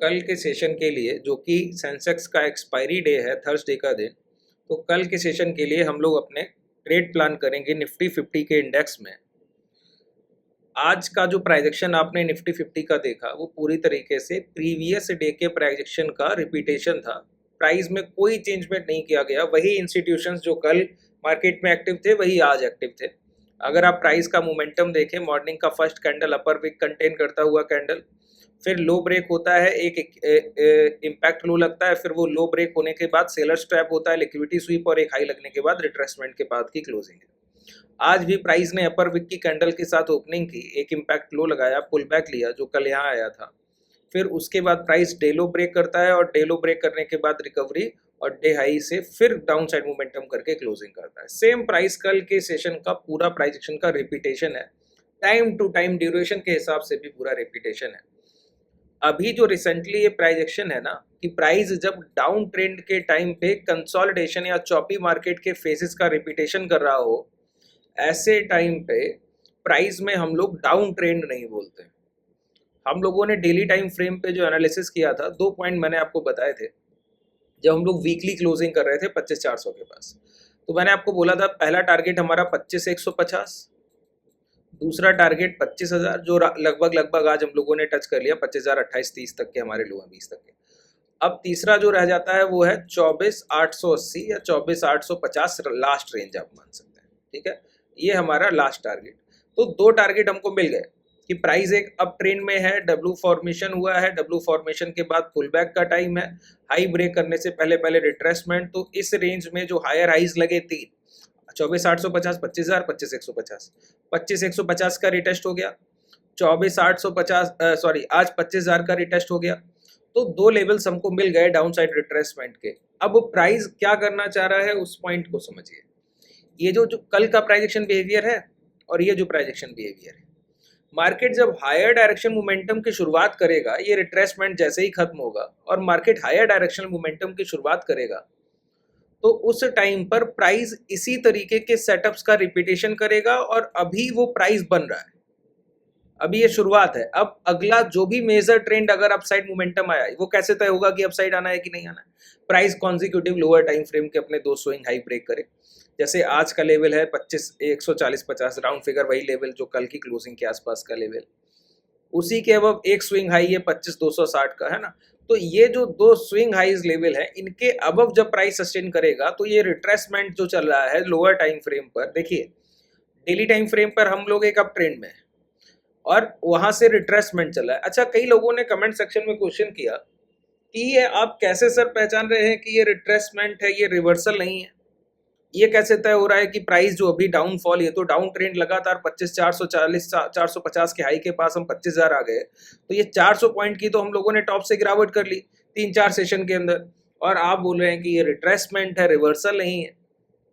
कल के सेशन के लिए, जो कि सेंसेक्स का एक्सपायरी डे है थर्सडे का दिन, तो कल के सेशन के लिए हम लोग अपने ट्रेड प्लान करेंगे निफ्टी 50 के इंडेक्स में। आज का जो प्राइजेक्शन आपने निफ्टी 50 का देखा वो पूरी तरीके से प्रीवियस डे के प्राइजेक्शन का रिपीटेशन था। प्राइस में कोई चेंजमेंट नहीं किया गया। वही इंस्टीट्यूशंस जो कल मार्केट में एक्टिव थे वही आज एक्टिव थे। अगर आप प्राइस का मोमेंटम देखें, मॉर्निंग का फर्स्ट कैंडल अपर विक कंटेन करता हुआ कैंडल, फिर लो ब्रेक होता है, एक इम्पैक्ट लो लगता है, फिर वो लो ब्रेक होने के बाद सेलर स्ट्रैप होता है, लिक्विडिटी स्वीप और एक हाई लगने के बाद रिट्रेसमेंट के बाद की क्लोजिंग है। आज भी प्राइस ने अपर विक की कैंडल के साथ ओपनिंग की, एक इम्पैक्ट लो लगाया, पुल बैक लिया जो कल यहाँ आया था। फिर उसके बाद प्राइस डे लो ब्रेक करता है और डे लो ब्रेक करने के बाद रिकवरी और डे हाई से फिर डाउन साइड मोमेंटम करके क्लोजिंग करता है। सेम प्राइस कल के सेशन का पूरा प्राइजेक्शन का रिपीटेशन है। टाइम टू टाइम ड्यूरेशन के हिसाब से भी पूरा रिपीटेशन है। अभी जो रिसेंटली ये प्राइजेक्शन है ना कि प्राइस जब डाउन ट्रेंड के टाइम पे कंसोलिडेशन या चॉपी मार्केट के फेजेस का रिपीटेशन कर रहा हो, ऐसे टाइम पे प्राइस में हम लोग डाउन ट्रेंड नहीं बोलते। हम लोगों ने डेली टाइम फ्रेम पे जो एनालिसिस किया था, 2 पॉइंट मैंने आपको बताए थे जब हम लोग वीकली क्लोजिंग कर रहे थे 25,400 के पास। तो मैंने आपको बोला था पहला टारगेट हमारा 25,150, दूसरा टारगेट 25,000 जो लगभग आज हम लोगों ने टच कर लिया। 25,000 28-30 तक के हमारे लो हैं, 20 तक के। अब तीसरा जो रह जाता है वो है 24,880 या 24,850 लास्ट रेंज आप मान सकते हैं। ठीक है, ये हमारा लास्ट टारगेट। तो 2 टारगेट हमको मिल गए कि प्राइस एक अप ट्रेंड में है, डब्ल्यू फॉर्मेशन हुआ है, डब्ल्यू फॉर्मेशन के बाद पुल बैक का टाइम है, हाई ब्रेक करने से पहले पहले रिट्रेसमेंट। तो इस रेंज में जो हायर हाइज लगे 3, 24,850, 25,000, 25,150, 25,150 का रिटेस्ट हो गया, 24,850 आज 25,000 का रिटेस्ट हो गया। तो 2 लेवल्स हमको मिल गए डाउन साइड रिट्रेसमेंट के। अब प्राइस क्या करना चाह रहा है उस पॉइंट को समझिए। ये जो कल का प्राइजेक्शन बिहेवियर है और ये जो प्राइजेक्शन बिहेवियर है, मार्केट जब हायर डायरेक्शन मोमेंटम की शुरुआत करेगा, ये रिट्रेसमेंट जैसे ही खत्म होगा और मार्केट हायर डायरेक्शन मोमेंटम की शुरुआत करेगा, तो उस टाइम पर प्राइस इसी तरीके के सेटअप्स का रिपीटेशन करेगा। और अभी वो प्राइस बन रहा है, अभी ये शुरुआत है। अब अगला जो भी मेजर ट्रेंड अगर अपसाइड मोमेंटम आया, वो कैसे तय होगा कि अपसाइड आना है कि नहीं आना है? Price consecutive lower time frame के अपने 2 स्विंग हाई ब्रेक करे। जैसे आज का लेवल है 140-50 राउंड फिगर, वही लेवल जो कल की क्लोजिंग के आसपास का लेवल, उसी के अब एक स्विंग हाई है 25,260 का, है ना। तो ये जो 2 स्विंग हाइज लेवल है, इनके अब जब प्राइस सस्टेन करेगा तो ये रिट्रेसमेंट जो चल रहा है लोअर टाइम फ्रेम पर, देखिए डेली टाइम फ्रेम पर हम लोग एक अप ट्रेंड में है और वहां से रिट्रेसमेंट चला है। अच्छा, कई लोगों ने कमेंट सेक्शन में क्वेश्चन किया कि ये आप कैसे सर पहचान रहे हैं कि ये रिट्रेसमेंट है, ये रिवर्सल नहीं है, ये कैसे तय हो रहा है कि प्राइस जो अभी डाउनफॉल, ये तो डाउन ट्रेंड लगातार 25,440 450 के हाई के पास हम 25,000 आ गए। तो ये 400 पॉइंट की तो हम लोगों ने टॉप से गिरावट कर ली 3-4 सेशन के अंदर, और आप बोल रहे हैं कि ये रिट्रेसमेंट है, रिवर्सल नहीं है।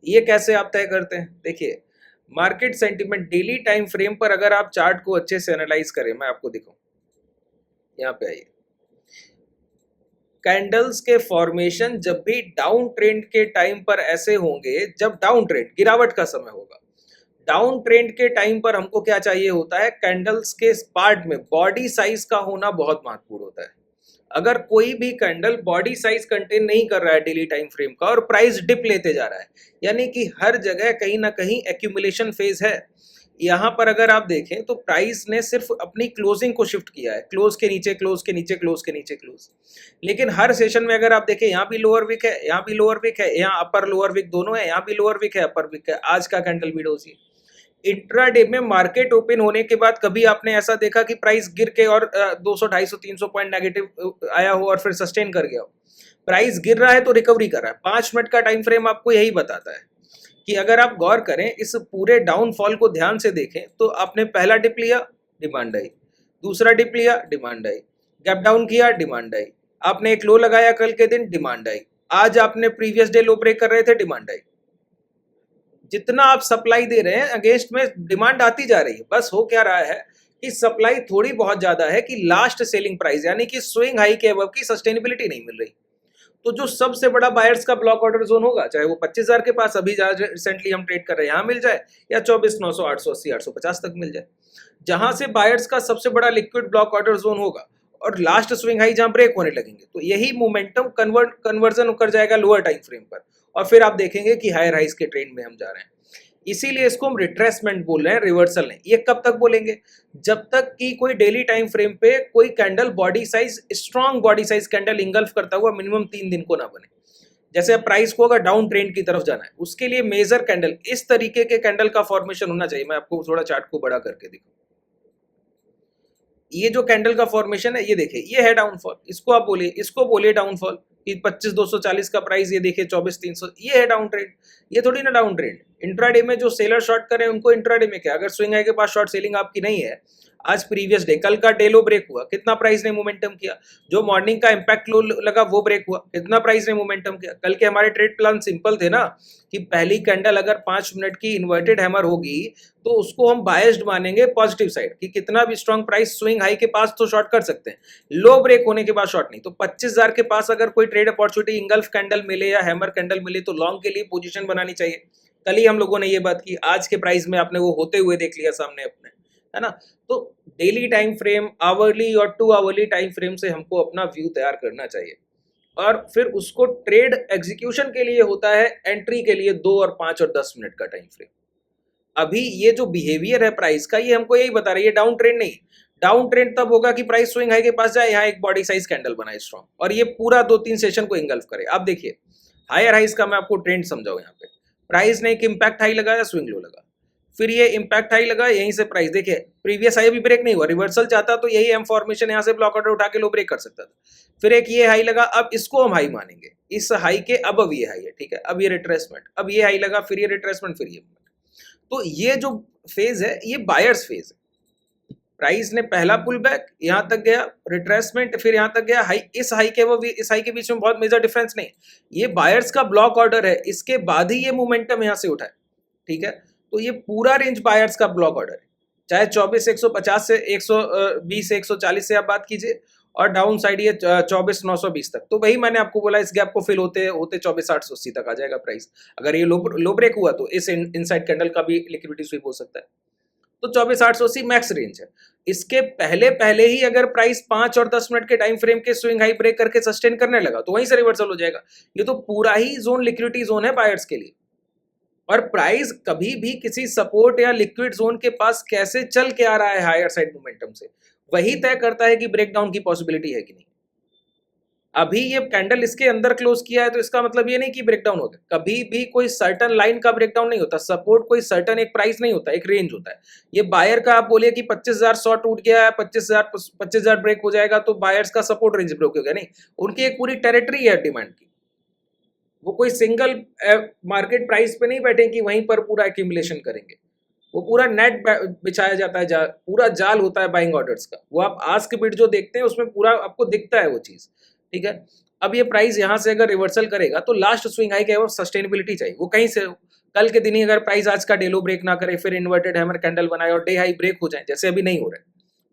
ये कैसे आप तय करते हैं? देखिए, market sentiment daily time frame पर अगर आप चार्ट को अच्छे से एनालाइज करें, मैं आपको दिखाऊं, यहाँ पे आइए। कैंडल्स के फॉर्मेशन जब भी डाउन ट्रेंड के टाइम पर ऐसे होंगे, जब डाउन ट्रेंड गिरावट का समय होगा, डाउन ट्रेंड के टाइम पर हमको क्या चाहिए होता है? कैंडल्स के पार्ट में बॉडी साइज का होना बहुत महत्वपूर्ण होता है। अगर कोई भी कैंडल बॉडी साइज कंटेन नहीं कर रहा है डेली टाइम फ्रेम का और प्राइस डिप लेते जा रहा है, यानी कि हर जगह कहीं ना कहीं एक्यूमुलेशन फेज है। यहाँ पर अगर आप देखें तो प्राइस ने सिर्फ अपनी क्लोजिंग को शिफ्ट किया है, क्लोज के नीचे, क्लोज के नीचे, क्लोज के नीचे, क्लोज। लेकिन हर सेशन में अगर आप देखें, यहाँ भी लोअर विक है, यहाँ भी लोअर विक है, यहाँ अपर लोअर विक दोनों है, यहाँ भी लोअर विक है, अपर विक है। आज का कैंडल भी डोजी। इंट्राडे में मार्केट ओपन होने के बाद कभी आपने ऐसा देखा कि प्राइस गिर के और 200, 250, 300 पॉइंट नेगेटिव आया हो और फिर सस्टेन कर गया हो? प्राइस गिर रहा है तो रिकवरी कर रहा है। 5 मिनट का टाइम फ्रेम आपको यही बताता है कि अगर आप गौर करें, इस पूरे डाउनफॉल को ध्यान से देखें, तो आपने पहला डिप लिया, डिमांड आई, दूसरा डिप लिया, डिमांड आई, गैप डाउन किया, डिमांड आई, आपने एक लो लगाया कल के दिन, डिमांड आई, आज आपने प्रीवियस डे लो ब्रेक कर रहे थे, डिमांड आई। जितना आप सप्लाई दे रहे हैं अगेंस्ट में डिमांड आती जा रही है। बस हो क्या रहा है कि सप्लाई थोड़ी बहुत ज्यादा है कि लास्ट सेलिंग प्राइस यानी कि स्विंग हाई के अबव की सस्टेनेबिलिटी नहीं मिल रही। तो जो सबसे बड़ा बायर्स का ब्लॉक ऑर्डर जोन होगा, चाहे वो 25,000 के पास अभी रिसेंटली हम ट्रेड कर रहे हैं यहाँ मिल जाए, या 24,900, 880, 850 तक मिल जाए, जहां से बायर्स का सबसे बड़ा लिक्विड ब्लॉक ऑर्डर जोन होगा, और लास्ट स्विंग हाई जहां ब्रेक होने लगेंगे, तो यही मोमेंटम कन्वर्जन कर जाएगा लोअर टाइम फ्रेम पर, और फिर आप देखेंगे कि हायर हाइज के ट्रेंड में हम जा रहे हैं। इसीलिए इसको हम रिट्रेसमेंट बोल रहे हैं, रिवर्सल नहीं। ये कब तक बोलेंगे? जब तक कि कोई डेली टाइम फ्रेम पे कोई candle body size, strong body size candle engulf करता हुआ मिनिमम 3 दिन को ना बने। जैसे अब प्राइस को अगर डाउन ट्रेंड की तरफ जाना है, उसके लिए मेजर कैंडल, इस तरीके के कैंडल का फॉर्मेशन होना चाहिए। मैं आपको थोड़ा चार्ट को बड़ा करके दिखाऊं। ये जो कैंडल का फॉर्मेशन है, ये देखिए, ये है डाउनफॉल। इसको बोलिए डाउनफॉल कि 25,240 का प्राइस, ये देखिए 24,300, ये है डाउन ट्रेंड। ये थोड़ी ना डाउन ट्रेंड। इंट्राडे में जो सेलर शॉर्ट करें उनको इंट्राडे में क्या, अगर स्विंग हाई के पास शॉर्ट सेलिंग आपकी नहीं है, आज प्रीवियस डे, कल का डे लो ब्रेक हुआ, कितना प्राइस ने मोमेंटम किया? जो मॉर्निंग का इंपैक्ट लो लगा वो ब्रेक हुआ, कितना प्राइस ने मोमेंटम किया? कल के हमारे ट्रेड प्लान सिंपल थे ना, कि पहली कैंडल अगर 5 मिनट की इन्वर्टेड हैमर होगी तो उसको हम बायस्ड मानेंगे पॉजिटिव साइड, कि कितना भी स्ट्रॉन्ग प्राइस स्विंग हाई के पास तो शॉर्ट कर सकते हैं, लो ब्रेक होने के बाद शॉर्ट नहीं। तो 25,000 के पास अगर कोई ट्रेड अपॉर्चुनिटी इंगल्फ कैंडल मिले या हैमर कैंडल मिले तो लॉन्ग के लिए पोजीशन बनानी चाहिए। कल ही हम लोगों ने ये बात की, आज के प्राइस में आपने वो होते हुए देख लिया सामने अपने, है ना। तो डेली टाइम फ्रेम, आवरली और 2 आवरली टाइम फ्रेम से हमको अपना व्यू तैयार करना चाहिए, और फिर उसको ट्रेड एग्जीक्यूशन के लिए होता है, एंट्री के लिए 2 और 5 और 10 मिनट का टाइम फ्रेम। अभी ये जो बिहेवियर है प्राइस का, ये हमको यही बता रही है, डाउन ट्रेंड नहीं। डाउन ट्रेंड तब होगा कि प्राइस स्विंग हाई के पास जाए, यहाँ एक बॉडी साइज कैंडल बनाए स्ट्रॉन्ग, और ये पूरा 2-3 सेशन को इंगल्फ करे। आप देखिए हायर हाइज का मैं आपको ट्रेंड समझाऊं। यहाँ पे प्राइस ने एक इम्पैक्ट हाई लगाया, स्विंग लो लगा, फिर ये इम्पैक्ट हाई लगा, यहीं से प्राइस देखिए प्रीवियस हाई भी ब्रेक नहीं हुआ, रिवर्सल चाहता तो यही एम फॉर्मेशन यहाँ से ब्लॉक ऑर्डर उठा के लो ब्रेक कर सकता था। फिर एक ये हाई लगा, अब इसको हम हाई मानेंगे, इस हाई के अब ये हाई है, ठीक है। अब ये रिट्रेसमेंट, अब ये हाई लगा, फिर ये रिट्रेसमेंट, फिर ये। तो ये जो फेज है, ये बायर्स फेज है। प्राइस ने पहला पुल बैक यहां तक गया, रिट्रेसमेंट, फिर यहां तक गया, हाई, इस हाई के वो इस हाई के बीच में बहुत मेजर डिफरेंस नहीं, ये बायर्स का ब्लॉक ऑर्डर है, इसके बाद ही ये मोमेंटम यहां से उठा है, ठीक है। तो ये पूरा रेंज बायर्स का ब्लॉक ऑर्डर है, चाहे 24,150 से 120 से 140 से आप बात कीजिए, और डाउन साइड ये 24,920 तक। तो वही मैंने आपको बोला, इस गैप को फिल होते होते 24,880 तक आ जाएगा प्राइस। अगर ये लो ब्रेक हुआ तो इस इनसाइड कैंडल का भी लिक्विडिटी स्वीप हो सकता है। तो 24,880 मैक्स रेंज है। इसके पहले पहले ही अगर प्राइस 5 और 10 मिनट के टाइम फ्रेम के स्विंग हाई ब्रेक करके सस्टेन करने लगा तो वहीं से रिवर्सल हो जाएगा। ये तो पूरा ही जोन लिक्विडिटी जोन है बायर्स के लिए। और प्राइस कभी भी किसी सपोर्ट या लिक्विड जोन के पास कैसे चल के आ रहा है हायर साइड मोमेंटम से, वही तय करता है कि ब्रेकडाउन की पॉसिबिलिटी है कि नहीं। अभी ये कैंडल इसके अंदर क्लोज किया है तो इसका मतलब ये नहीं कि ब्रेकडाउन हो गया। कभी भी कोई सर्टन लाइन का ब्रेकडाउन नहीं होता, सपोर्ट कोई सर्टन एक प्राइस नहीं होता, एक रेंज होता है। ये बायर का आप बोलिए कि 25,100 टूट गया है, 25,000 ब्रेक हो जाएगा तो बायर्स का सपोर्ट रेंज ब्रेक हो गया, नहीं। उनकी एक पूरी टेरिटरी है डिमांड की, वो कोई सिंगल मार्केट प्राइस पे नहीं बैठे कि वहीं पर पूरा एक्यूमुलेशन करेंगे। वो पूरा नेट बिछाया जाता है, पूरा जाल होता है बाइंग ऑर्डर्स का। वो आप आस्क बिड जो देखते हैं उसमें पूरा आपको दिखता है वो चीज, ठीक है। अब ये प्राइस यहां से अगर रिवर्सल करेगा तो लास्ट स्विंग हाई वो सस्टेनेबिलिटी चाहिए, वो कहीं से कल के दिन ही अगर प्राइस आज का डेलो ब्रेक ना करे, फिर इन्वर्टेड हैमर कैंडल बनाए और डे हाई ब्रेक हो जाए, जैसे अभी नहीं हो रहा है।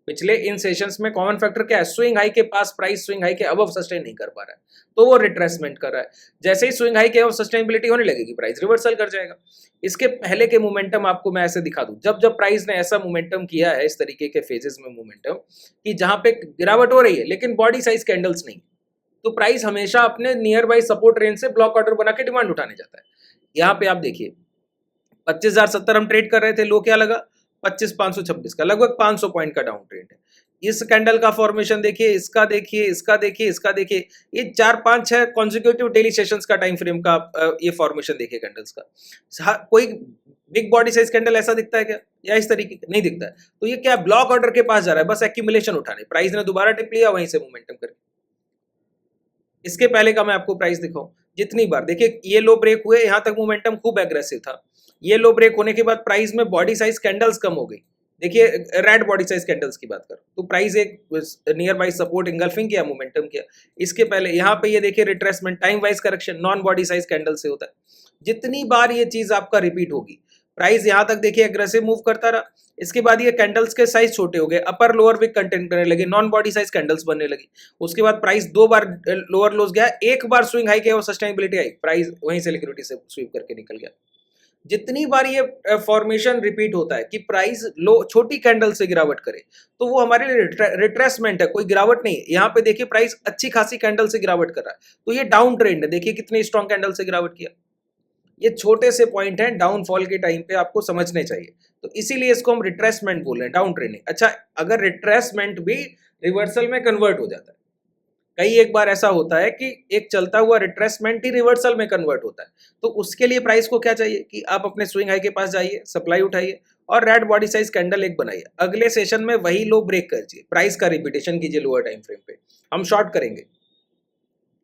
पिछले इन सेशंस में कॉमन फैक्टर क्या है, स्विंग हाई के पास प्राइस स्विंग हाई के अबव सस्टेन नहीं कर पा रहा है, तो वो रिट्रेसमेंट कर रहा है। जैसे ही स्विंग हाई के अबव सस्टेनेबिलिटी होने लगेगी प्राइस रिवर्सल कर जाएगा। इसके पहले के मोमेंटम आपको मैं ऐसे दिखा दूं, जब जब प्राइस ने ऐसा मोमेंटम किया है, इस तरीके के फेजेस में मोमेंटम कि जहां पे गिरावट हो रही है लेकिन बॉडी साइज कैंडल्स नहीं, तो प्राइस हमेशा अपने नियर बाई सपोर्ट रेंज से ब्लॉक ऑर्डर बना के डिमांड उठाने जाता है। यहाँ पे आप देखिए 25,070 हम ट्रेड कर रहे थे, लो क्या लगा 25,526 का, लगभग 500 पॉइंट का डाउन ट्रेंड है। इस कैंडल का फॉर्मेशन देखिए, इसका देखिए, इसका देखिए, इसका देखिए, ये 4-5-6 कॉन्जिक्यूटिव डेली सेशंस का टाइम फ्रेम का ये फॉर्मेशन देखिए कैंडल्स का। कोई बिग बॉडी साइज कैंडल ऐसा दिखता है क्या, या इस तरीके का नहीं दिखता है। तो ये क्या ब्लॉक ऑर्डर के पास जा रहा है, बस एक्यूमुलेशन उठाने। प्राइस ने दोबारा टिप लिया, वहीं से मोमेंटम करके। इसके पहले का मैं आपको प्राइस दिखाऊं, जितनी बार देखिए ये लो ब्रेक हुए, यहां तक मोमेंटम खूब एग्रेसिव था। ये लो ब्रेक होने के बाद प्राइस में बॉडी साइज कैंडल्स कम हो गई। देखिए रेड बॉडी साइज कैंडल्स की बात करो तो प्राइस एक नियर बाई सपोर्ट इंगल्फिंग किया, मोमेंटम किया। इसके पहले यहाँ पे ये देखिए retracement, time wise correction non body size candle से होता है। जितनी बार ये चीज आपका रिपीट होगी, प्राइस यहाँ तक देखिए एग्रेसिव मूव करता रहा, इसके बाद ये कैंडल्स के साइज छोटे हो गए, अपर लोअर विक कंटेंट करने लगे, नॉन बॉडी साइज कैंडल्स बनने लगी। उसके बाद प्राइस 2 बार लोअर लोज गया, एक बार स्विंग हाई किया और सस्टेनेबिलिटी आई, प्राइस वहीं से लिक्विडिटी से स्वीप करके निकल गया। जितनी बार ये फॉर्मेशन रिपीट होता है कि प्राइस लो छोटी कैंडल से गिरावट करे, तो वो हमारे लिए रिट्रेसमेंट है, कोई गिरावट नहीं है। यहाँ पे देखिए प्राइस अच्छी खासी कैंडल से गिरावट कर रहा है, तो ये डाउन ट्रेंड है। देखिए कितनी स्ट्रॉन्ग कैंडल से गिरावट किया। ये छोटे से पॉइंट हैं, डाउनफॉल के टाइम पे आपको समझने चाहिए, तो इसीलिए इसको हम रिट्रेसमेंट बोल रहे हैं, डाउन ट्रेंडिंग। अच्छा, अगर रिट्रेसमेंट भी रिवर्सल में कन्वर्ट हो जाता है, कई एक बार ऐसा होता है कि एक चलता हुआ रिट्रेसमेंट ही रिवर्सल में कन्वर्ट होता है, तो उसके लिए प्राइस को क्या चाहिए कि आप अपने स्विंग हाई के पास जाइए, सप्लाई उठाइए और रेड बॉडी साइज कैंडल एक बनाइए। अगले सेशन में वही लो ब्रेक कीजिए, प्राइस का रिपीटेशन कीजिए लोअर टाइम फ्रेम पे, हम शॉर्ट करेंगे,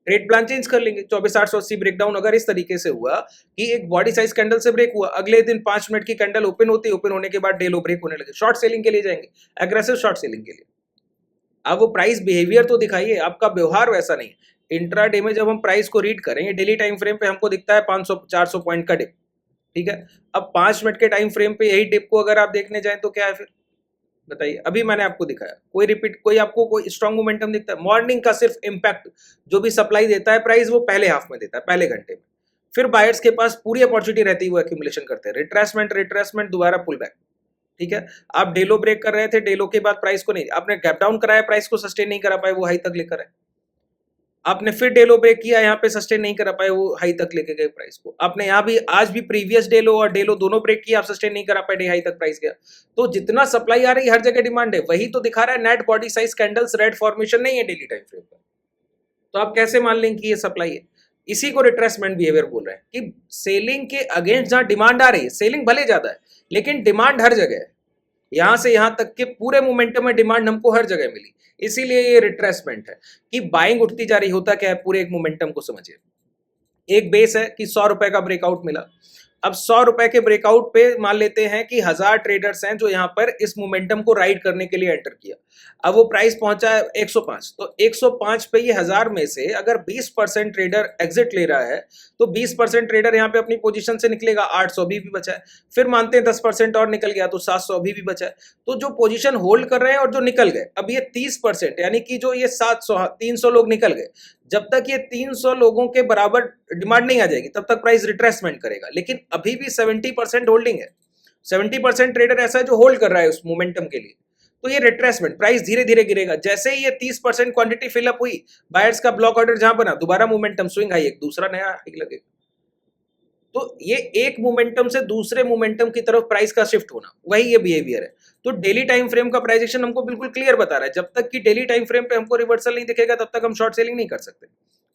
ट्रेड प्लान चेंज कर लेंगे। 24,880 ब्रेकडाउन अगर इस तरीके से हुआ कि एक बॉडी साइज कैंडल से ब्रेक हुआ, अगले दिन 5 मिनट की कैंडल ओपन होती है, ओपन होने के बाद डे लो ब्रेक होने लगे, शॉर्ट सेलिंग के लिए जाएंगे, एग्रेसिव शॉर्ट सेलिंग के लिए। अब वो प्राइस बिहेवियर तो दिखाइए, आपका व्यवहार वैसा नहीं। इंट्रा डे में जब हम प्राइस को रीड करेंगे, डेली टाइम फ्रेम पे हमको दिखता है 500-400 पॉइंट का डिप, ठीक है। अब 5 मिनट के टाइम फ्रेम पे यही डिप को अगर आप देखने जाएं तो क्या है फिर बताइए। अभी मैंने आपको दिखाया, कोई रिपीट, कोई आपको कोई स्ट्रॉन्ग मोमेंटम दिखता है? मॉर्निंग का सिर्फ इंपैक्ट जो भी सप्लाई देता है प्राइस, वो पहले हाफ में देता है, पहले घंटे में। फिर बायर्स के पास पूरी अपॉर्चुनिटी रहती है, वो एक्यूमुलेशन करते हैं, रिट्रेसमेंट दोबारा पुल बैक, ठीक है। आप डेलो ब्रेक कर रहे थे, डेलो के बाद प्राइस को नहीं, आपने गैप डाउन कराया, प्राइस को सस्टेन नहीं करा पाए, वो हाई तक लेकर आए। आपने फिर डेलो ब्रेक किया, यहाँ पे सस्टेन नहीं करा पाए, वो हाई तक लेके गए प्राइस को। आपने यहाँ भी आज भी प्रीवियस डेलो और डेलो दोनों ब्रेक किया, आप सस्टेन नहीं करा पाए, डे हाई तक प्राइस गया। तो जितना सप्लाई आ रही है हर जगह डिमांड है, वही तो दिखा रहा है net body size candles, red formation नहीं है डेली टाइम फ्रेम पर। तो आप कैसे मान लेंगे कि ये सप्लाई है? इसी को रिट्रेसमेंट बिहेवियर बोल रहे हैं कि सेलिंग के अगेंस्ट जहां डिमांड आ रही है, सेलिंग भले ज्यादा है लेकिन डिमांड हर जगह है, यहां से यहां तक के पूरे मोमेंटम में डिमांड हमको हर जगह मिली, इसीलिए ये रिट्रेसमेंट है कि बाइंग उठती जा रही। होता क्या है, पूरे एक मोमेंटम को समझिए। एक बेस है कि 100 रुपए का ब्रेकआउट मिला, अब 100 रुपए के ब्रेकआउट पे मान लेते हैं कि 1000 ट्रेडर्स हैं जो यहां पर इस मोमेंटम को राइड करने के लिए एंटर किया। अब वो प्राइस पहुंचा है 105, तो 105 पे ये 1000 में से अगर 20% ट्रेडर एग्जिट ले रहा है तो 20% ट्रेडर यहाँ पे अपनी पोजीशन से निकलेगा, 800 भी बचा है। फिर मानते हैं 10% और निकल गया तो 700 भी बचा है। तो जो पोजीशन होल्ड कर रहे हैं और जो निकल गए, अब ये 30% यानी कि जो ये 700 300 लोग निकल गए, जब तक ये 300 लोगों के बराबर डिमांड नहीं आ जाएगी तब तक प्राइस रिट्रेसमेंट करेगा। लेकिन अभी भी 70% होल्डिंग है, 70% ट्रेडर ऐसा है जो होल्ड कर रहा है उस मोमेंटम के लिए, तो ये रिट्रेसमेंट, प्राइस धीरे धीरे गिरेगा। जैसे ही ये 30% क्वांटिटी फिलअप हुई, बायर्स का ब्लॉक ऑर्डर जहां बना, दोबारा मोमेंटम स्विंग हाई, एक दूसरा नया हाई लगेगा। तो ये एक मोमेंटम से दूसरे मोमेंटम की तरफ प्राइस का शिफ्ट होना, वही ये बिहेवियर है। तो डेली टाइम फ्रेम का प्राइस एक्शन हमको बिल्कुल क्लियर बता रहा है, जब तक कि डेली टाइम फ्रेम पे हमको रिवर्सल नहीं दिखेगा तब तक हम शॉर्ट सेलिंग नहीं कर सकते,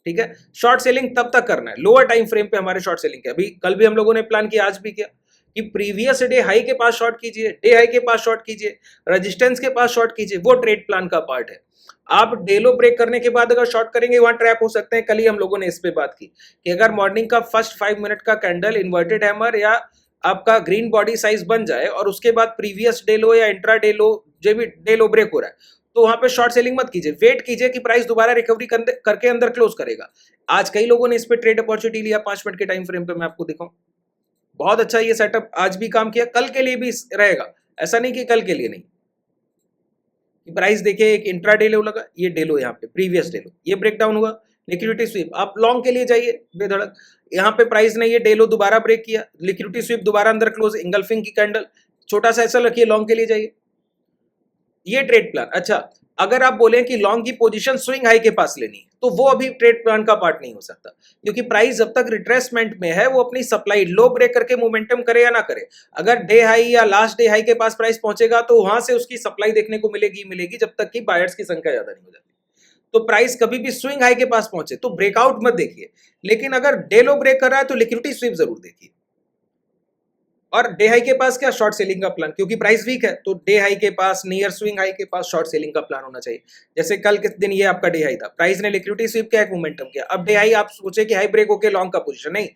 ठीक है। शॉर्ट सेलिंग तब तक करना है, लोअर टाइम फ्रेम पे हमारे शॉर्ट सेलिंग है। अभी कल भी हम लोगों ने प्लान किया, आज भी किया कि प्रीवियस डे हाई के पास शॉर्ट कीजिए, डे हाई के पास शॉर्ट कीजिए, रेजिस्टेंस के पास शॉर्ट कीजिए, वो ट्रेड प्लान का पार्ट है। आप डेलो ब्रेक करने के बाद अगर शॉर्ट करेंगे वहां ट्रैप हो सकते हैं। कल ही हम लोगों ने इस पे बात की कि अगर मॉर्निंग का फर्स्ट 5 मिनट का कैंडल इन्वर्टेड हैमर या आपका ग्रीन बॉडी साइज बन जाए और उसके बाद प्रीवियस डेलो या इंट्रा डेलो जो भी डेलो ब्रेक हो रहा है, तो वहां पे शॉर्ट सेलिंग मत कीजिए, वेट कीजिए कि प्राइस दोबारा रिकवरी करके अंदर क्लोज करेगा। आज कई लोगों ने इस पे ट्रेड अपॉर्चुनिटी लिया 5 मिनट के टाइम फ्रेम पे, मैं आपको दिखाऊं, बहुत अच्छा ये सेटअप आज भी काम किया, कल के लिए भी रहेगा, ऐसा नहीं कि कल के लिए नहीं। प्राइस देखिए, एक इंट्रा डे लो लगा, ये डे लो, यहाँ पे प्रीवियस डे लो, ये ब्रेक डाउन हुआ, लिक्विडिटी स्वीप, आप लॉन्ग के लिए जाइए बेधड़क, यहाँ पे प्राइस ने ये डे लो दोबारा ब्रेक किया, लिक्विडिटी स्वीप दोबारा अंदर क्लोज, इंगल्फिंग की कैंडल, छोटा सा ऐसा रखिए, लॉन्ग के लिए जाइए, ये ट्रेड प्लान। अच्छा, अगर आप बोले कि लॉन्ग की पोजीशन स्विंग हाई के पास लेनी है, तो वो अभी ट्रेड प्लान का पार्ट नहीं हो सकता, क्योंकि प्राइस जब तक रिट्रेसमेंट में है वो अपनी सप्लाई लो ब्रेक करके मोमेंटम करे या ना करे, अगर डे हाई या लास्ट डे हाई के पास प्राइस पहुंचेगा तो वहां से उसकी सप्लाई देखने को मिलेगी जब तक कि बायर्स की संख्या ज्यादा नहीं हो जाती। तो प्राइस कभी भी स्विंग हाई के पास पहुंचे तो ब्रेकआउट मत देखिए, लेकिन अगर डे लो ब्रेक कर रहा है तो लिक्विडिटी स्वीप जरूर देखिए। और डे हाई के पास क्या, शॉर्ट सेलिंग का प्लान, क्योंकि प्राइस वीक है तो डे हाई के पास, नियर स्विंग हाई के पास शॉर्ट सेलिंग का प्लान होना चाहिए। जैसे कल के दिन ये आपका डे हाई था, प्राइस ने लिक्विडिटी स्वीप किया, एक मोमेंटम किया, अब डे हाई आप सोचे कि हाई ब्रेक होके लॉन्ग का पोजीशन, नहीं,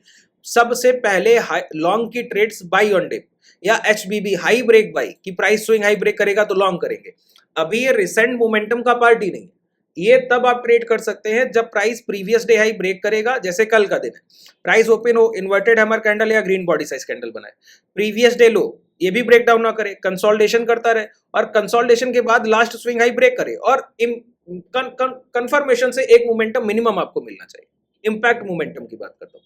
सबसे पहले लॉन्ग की ट्रेड्स बाई ऑन डिप या एचबीबी हाई ब्रेक बाई, कि प्राइस स्विंग हाई ब्रेक करेगा तो लॉन्ग करेंगे। अभी ये रिसेंट मोमेंटम का पार्ट ही नहीं, ये तब आप ट्रेड कर सकते हैं जब price previous day high break करेगा, जैसे कल का दिन है, प्राइस ओपन हो, इन्वर्टेड हैमर कैंडल या ग्रीन बॉडी साइज कैंडल बनाए, प्रीवियस डे लो ये भी ब्रेक डाउन ना करे, कंसोलिडेशन करता रहे, और कंसोलिडेशन के बाद लास्ट स्विंग हाई ब्रेक करे, और कंफर्मेशन से एक मोमेंटम मिनिमम आपको मिलना चाहिए। इम्पैक्ट मोमेंटम की बात करता हूँ।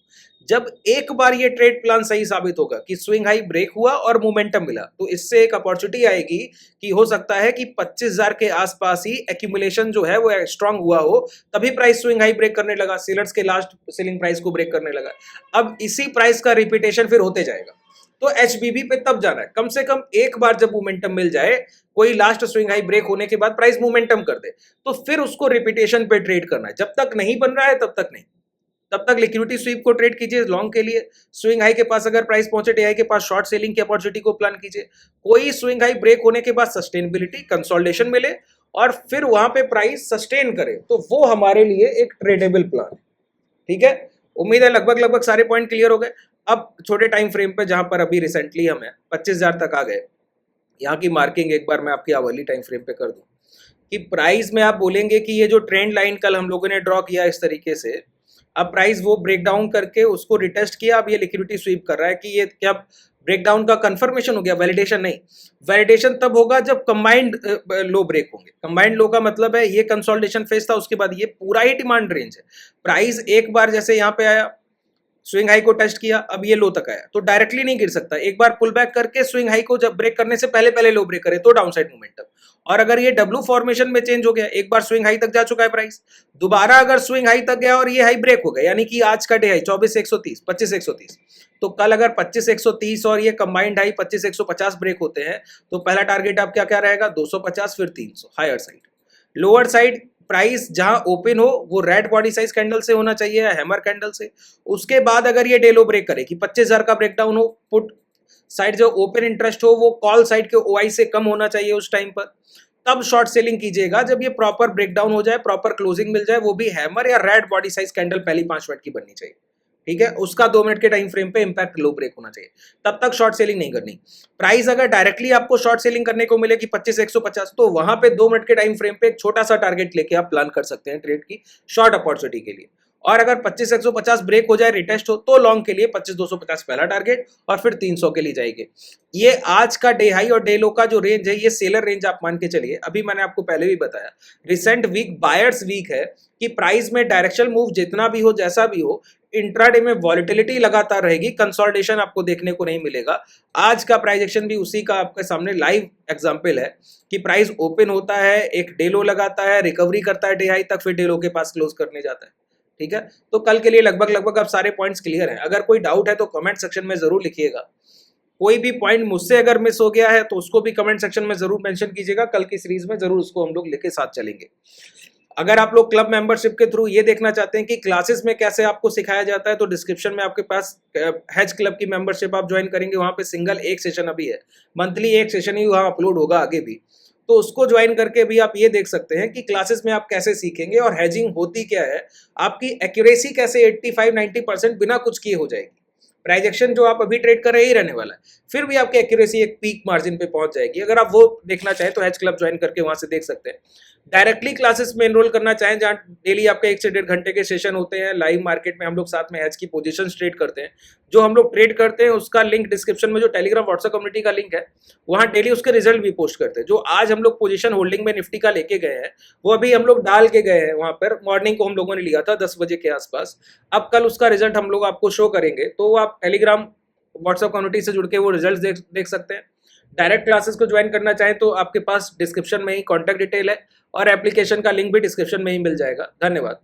जब एक बार ये ट्रेड प्लान सही साबित होगा कि स्विंग हाई ब्रेक हुआ और मोमेंटम मिला, तो इससे एक अपॉर्चुनिटी आएगी कि हो सकता है कि 25,000 के आसपास ही एक्यूमुलेशन जो है वो स्ट्रांग हुआ हो, तभी प्राइस स्विंग हाई ब्रेक करने लगा, सेलर्स के लास्ट सेलिंग प्राइस को ब्रेक करने लगा। अब इसी प्राइस का रिपीटेशन फिर होते जाएगा, तो एचबीबी पे तब जाना है। कम से कम एक बार जब मोमेंटम मिल जाए, कोई लास्ट स्विंग हाई ब्रेक होने के बाद प्राइस मोमेंटम कर दे, तो फिर उसको रिपीटेशन पे ट्रेड करना है। जब तक नहीं बन रहा है तब तक नहीं, तब तक लिक्विडिटी स्वीप को ट्रेड कीजिए लॉन्ग के लिए। स्विंग हाई के पास अगर प्राइस पहुंचे, डीआई के पास शॉर्ट सेलिंग की अपॉर्चुनिटी को प्लान कीजिए। कोई स्विंग हाई ब्रेक होने के बाद सस्टेनेबिलिटी कंसोलिडेशन मिले और फिर वहां पे प्राइस सस्टेन करे, तो वो हमारे लिए एक ट्रेडेबल प्लान है। ठीक है, उम्मीद है लगभग सारे पॉइंट क्लियर हो गए। अब छोटे टाइम फ्रेम पे जहां पर अभी रिसेंटली हम 25,000 तक आ गए, यहाँ की मार्किंग एक बार मैं आपकी आवली टाइम फ्रेम पे कर दूं कि प्राइस में आप बोलेंगे कि ये जो ट्रेंड लाइन कल हम लोगों ने ड्रॉ किया इस तरीके से, अब प्राइस वो ब्रेक डाउन करके उसको रिटेस्ट किया, अब ये लिक्विडिटी स्वीप कर रहा है कि ये क्या ब्रेक डाउन का कंफर्मेशन हो गया, वैलिडेशन नहीं। वैलिडेशन तब होगा जब कंबाइंड लो ब्रेक होंगे। कंबाइंड लो का मतलब है ये कंसोलिडेशन फेज था, उसके बाद ये पूरा ही डिमांड रेंज है। प्राइस एक बार जैसे यहाँ पे आया, स्विंग हाई को टेस्ट किया, अब ये लो तक आया, तो डायरेक्टली नहीं गिर सकता। एक बार पुल बैक करके स्विंग हाई को जब ब्रेक करने से पहले पहले लो ब्रेक करे तो डाउनसाइड मोमेंटम। और अगर ये डब्ल्यू फॉर्मेशन में चेंज हो गया, एक बार स्विंग हाई तक जा चुका है प्राइस, दोबारा अगर स्विंग हाई तक गया और ये हाई ब्रेक हो गया, यानी कि आज का डे हाई 24,130 25,130, तो कल अगर 25,130 और ये कंबाइंड हाई 25,150 ब्रेक होते हैं, तो पहला टारगेट आप क्या क्या रहेगा, 250 फिर 300 higher side. Lower side price जहां ओपन हो वो रेड बॉडी साइज कैंडल से होना चाहिए या हैमर कैंडल से। उसके बाद अगर ये डे लो ब्रेक करे कि 25,000 का ब्रेकडाउन हो, पुट साइड जो ओपन इंटरेस्ट हो वो कॉल साइड के ओआई से कम होना चाहिए उस टाइम पर, तब शॉर्ट सेलिंग कीजिएगा। जब ये प्रॉपर ब्रेकडाउन हो जाए, प्रॉपर क्लोजिंग मिल जाए, वो भी हैमर या रेड बॉडी साइज कैंडल पहली 5 मिनट की बननी चाहिए। ठीक है, उसका 2 मिनट के टाइम फ्रेम पे इंपैक्ट लो ब्रेक होना चाहिए, तब तक शॉर्ट सेलिंग नहीं करनी। प्राइस अगर डायरेक्टली आपको शॉर्ट सेलिंग करने को मिले कि 25,150, तो वहां पे 2 मिनट के टाइम फ्रेम पे एक छोटा सा टारगेट लेके आप प्लान कर सकते हैं ट्रेड की शॉर्ट अपॉर्चुनिटी के लिए। और अगर 25,150 ब्रेक हो जाए, रिटेस्ट हो, तो लॉन्ग के लिए 25,250 पहला टारगेट और फिर 300 के लिए जाएंगे। ये आज का डे हाई और डे लो का जो रेंज है, ये सेलर रेंज आप मान के चलिए। अभी मैंने आपको पहले भी बताया, रिसेंट वीक बायर्स वीक है कि प्राइस में डायरेक्शनल मूव जितना भी हो, जैसा भी हो, इंट्राडे में वॉलिटिलिटी लगातार रहेगी, कंसोलिडेशन आपको देखने को नहीं मिलेगा। आज का प्राइस एक्शन भी उसी का आपके सामने लाइव एग्जांपल है कि प्राइस ओपन होता है, एक डे लो लगाता है, रिकवरी करता है डे हाई तक, फिर डे लो के पास क्लोज करने जाता है। ठीक है, तो कल के लिए लगभग अब सारे पॉइंट्स क्लियर हैं। अगर कोई डाउट है तो कमेंट सेक्शन में जरूर लिखिएगा। कोई भी पॉइंट मुझसे अगर मिस हो गया है तो उसको भी कमेंट सेक्शन में जरूर मेंशन कीजिएगा, कल की सीरीज में जरूर उसको हम लोग लेके साथ चलेंगे। अगर आप लोग क्लब मेंबरशिप के थ्रू ये देखना चाहते हैं कि क्लासेस में कैसे आपको सिखाया जाता है, तो डिस्क्रिप्शन में आपके पास हैज क्लब की मेंबरशिप आप ज्वाइन करेंगे, वहां पे सिंगल एक सेशन अभी है, मंथली एक सेशन ही वहां अपलोड होगा आगे भी, तो उसको ज्वाइन करके भी आप ये देख सकते हैं कि क्लासेस में आप कैसे सीखेंगे और हेजिंग होती क्या है, आपकी एक्यूरेसी कैसे 85-90% बिना कुछ किए हो जाएगी। प्राइस एक्शन जो आप अभी ट्रेड कर रहे ही रहने वाला है, फिर भी आपकी एक्यूरेसी एक पीक मार्जिन पे पहुंच जाएगी। अगर आप वो देखना चाहें तो हैज क्लब ज्वाइन करके वहां से देख सकते हैं। डायरेक्टली क्लासेस में एनरोल करना चाहें, जहां डेली आपके 1 से 1.5 घंटे के सेशन होते हैं लाइव मार्केट में, हम लोग साथ में हैज की पोजीशन ट्रेड करते हैं। जो हम लोग ट्रेड करते हैं उसका लिंक डिस्क्रिप्शन में, जो टेलीग्राम व्हाट्सएप कम्युनिटी का लिंक है, वहां डेली उसके रिजल्ट भी पोस्ट करते हैं। जो आज हम लोग पोजीशन होल्डिंग में निफ्टी का लेके गए हैं, वो अभी हम लोग डाल के गए हैं वहां पर, मॉर्निंग को हम लोगों ने लिया था 10 बजे के आसपास। अब कल उसका रिजल्ट हम लोग आपको शो करेंगे, तो आप टेलीग्राम व्हाट्सएप कम्युनिटी से जुड़ के वो रिजल्ट देख सकते हैं। डायरेक्ट क्लासेस को ज्वाइन करना चाहें तो आपके पास डिस्क्रिप्शन में ही कॉन्टैक्ट डिटेल है और एप्लीकेशन का लिंक भी डिस्क्रिप्शन में ही मिल जाएगा। धन्यवाद।